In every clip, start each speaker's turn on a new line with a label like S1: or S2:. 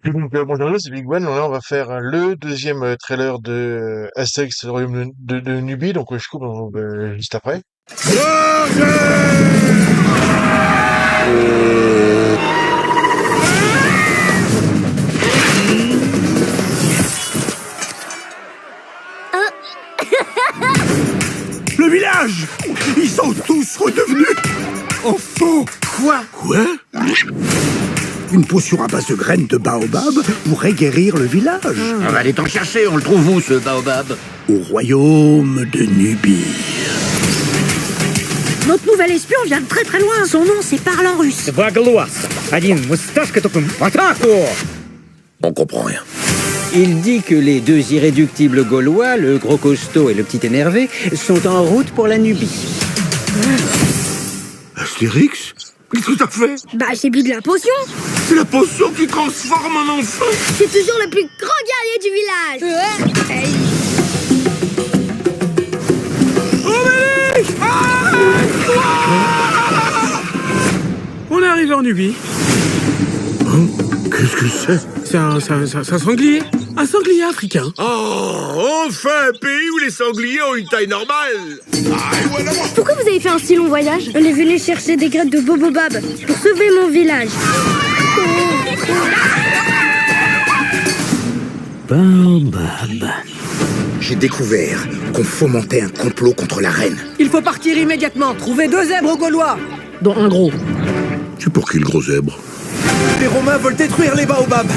S1: Donc, bonjour, c'est Big One. Là, on va faire le deuxième trailer de Asterix, le royaume de Nubie. Donc, je coupe juste après.
S2: Le village! Ils sont tous redevenus enfants! Quoi? Une potion à base de graines de baobab pourrait guérir le village.
S3: On va aller t'en chercher, on le trouve où ce baobab?
S2: Au royaume de Nubie.
S4: Notre nouvel espion vient de très très loin. Son nom, c'est Parle en russe.
S5: Два глаз. Один мусташка такой в атаку.
S3: On comprend rien.
S5: Il dit que les deux irréductibles gaulois, le gros costaud et le petit énervé, sont en route pour la Nubie.
S2: Astérix? Tout à fait!
S4: Bah, j'ai bu de la potion.
S2: C'est la potion qui transforme en enfant!
S4: C'est toujours le plus grand guerrier du village.
S6: On est arrivé en Nubie.
S2: Qu'est-ce que c'est?
S6: C'est un sanglier. Un sanglier africain.
S2: Oh, enfin un pays où les sangliers ont une taille normale!
S4: Pourquoi vous avez fait un si long voyage? On est venu chercher des graines de bobobab pour sauver mon village.
S5: Baobab.
S2: J'ai découvert qu'on fomentait un complot contre la reine.
S7: Il faut partir immédiatement. Trouver 2 zèbres gaulois, dont un gros.
S2: C'est pour qui le gros zèbre?
S7: Les Romains veulent détruire les baobabs.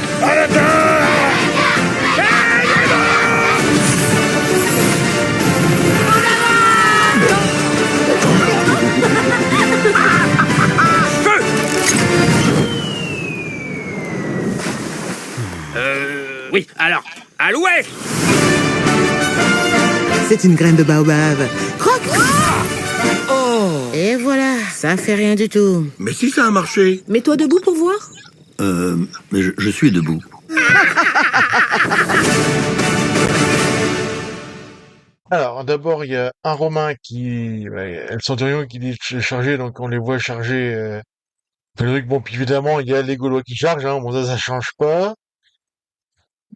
S3: Oui, alors, à l'ouest!
S7: C'est une graine de baobab. Croque. Oh. Et voilà, ça fait rien du tout.
S2: Mais si ça a marché!
S4: Mets-toi debout pour voir.
S3: Mais je suis debout.
S1: Alors, d'abord, il y a un Romain le centurion qui dit de charger, donc on les voit charger. Le truc, bon, puis évidemment, il y a les Gaulois qui chargent, hein. Bon, ça change pas.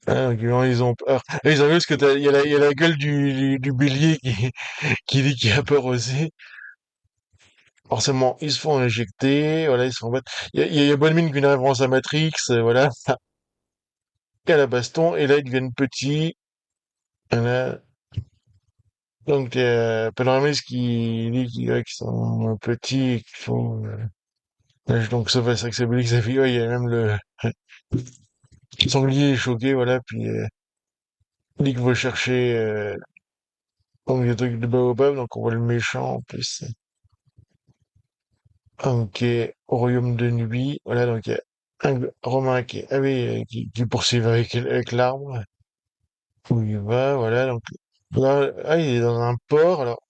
S1: Hein, donc, évidemment, ils ont peur. Et ils ont vu parce que il y a la gueule du bélier qui dit qu'il a peur aussi. Forcément, ils se font injecter, voilà, ils se font battre. Il y a bonne mine qu'une référence à Matrix, voilà. Et à la baston, et là, ils deviennent petits. Voilà. Donc, Panoramis qui dit qu'ils sont petits et qu'il faut... donc, sauf à Saxabulix, sa fille, ouais, il y a même le sanglier choqué, voilà, puis il dit qu'il va chercher donc, des trucs de baobab, donc on voit le méchant en plus. Ok, au royaume de Nubie, voilà, donc il y a un Romain ah oui, qui poursuit avec l'arbre, où il va, voilà, donc là, il est dans un port, alors,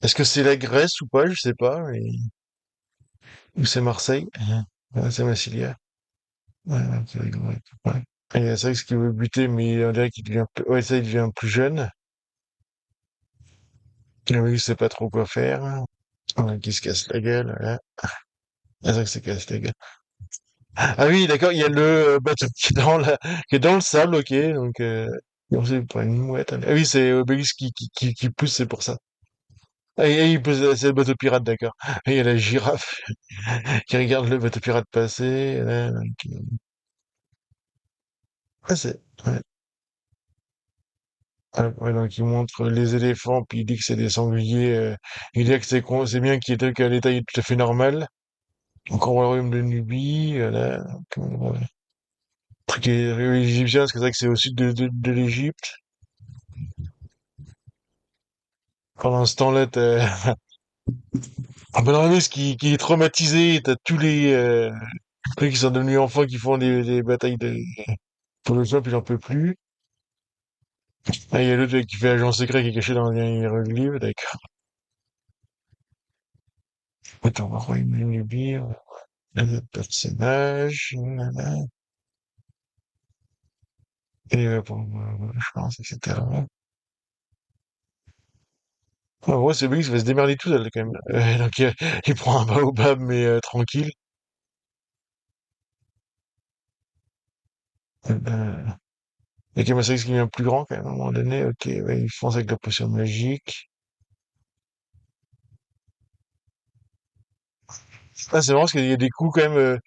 S1: est-ce que c'est la Grèce ou pas, je sais pas, mais... ou c'est Marseille, ouais, c'est Massilia, ouais, ouais, c'est rigolo, ouais. Et il y a Sax qui veut buter, mais on dirait qu'il devient, ouais, ça, il devient plus jeune, il sait pas trop quoi faire, ouais, qui se casse la gueule, voilà, ah, Sax se casse la gueule. Ah oui, d'accord, il y a le bateau qui est dans le sable, ok, donc, non, c'est pas une mouette. Ah oui, c'est Obélix qui pousse, c'est pour ça. Il pousse, c'est le bateau pirate, d'accord. Et il y a la girafe qui regarde le bateau pirate passer. Là, donc, ouais, ouais. Ah, ouais, donc il montre les éléphants, puis il dit que c'est des sangliers. Il dit que c'est bien qu'il y ait qu'à l'état tout à fait normal. Donc on voit le royaume de Nubie, voilà. Donc, ouais. Truc égyptien, parce que c'est vrai que c'est au sud de l'Égypte. Pendant ce temps-là, t'as un Benramis qui est traumatisé, t'as tous les trucs qui sont devenus enfants qui font des batailles pour le soin, puis j'en peux plus. Ah, il y a l'autre qui fait agent secret qui est caché dans un hiéroglyphe, d'accord. Attends, on va revoir une Nubie, les autres personnages, et je pense, etc. En gros, c'est lui qui va se démerder tout seul, quand même. Donc, il prend un baobab, mais tranquille. Et Kamasex qui devient plus grand, quand même, à un moment donné. Ok, ouais, il fonce avec la potion magique. Ah, c'est marrant parce qu'il y a des coups, quand même,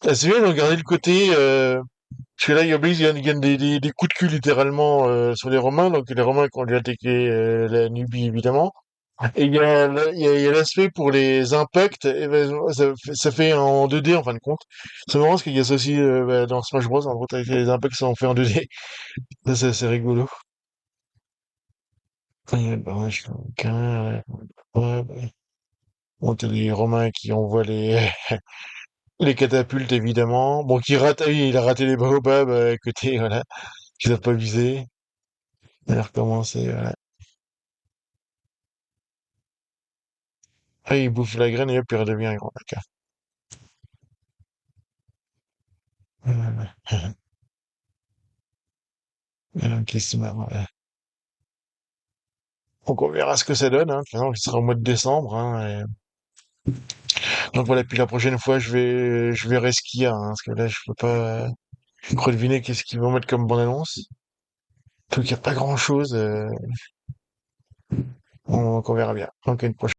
S1: c'est bien de regarder le côté, parce que là, il gagne des coups de cul, littéralement, sur les Romains. Donc, les Romains qui ont dû attaquer, la Nubie, évidemment. Et il y a l'aspect pour les impacts, et ben, ça fait en 2D en fin de compte. C'est marrant parce qu'il y a ça aussi bah, dans Smash Bros. En fait, avec les impacts qui sont faits en 2D. Ça, c'est assez rigolo. Bah, je suis aucun, ouais, bah. Bon, t'as les Romains qui envoient les catapultes, évidemment. Bon, qui rate, ah oui, il a raté les baobabs à côté, voilà. Qui savent pas viser. Il a recommencé, voilà. Ah, il bouffe la graine et hop, il redevient un grand, d'accord. Ok, c'est marrant, ouais. Donc on verra ce que ça donne, hein. De toute façon, il sera au mois de décembre, hein, donc voilà, puis la prochaine fois, je verrai ce qu'il y a, hein, parce que là, je peux pas deviner qu'est-ce qu'ils vont mettre comme bande-annonce. Donc il n'y a pas grand-chose, donc on verra bien. Donc à une prochaine.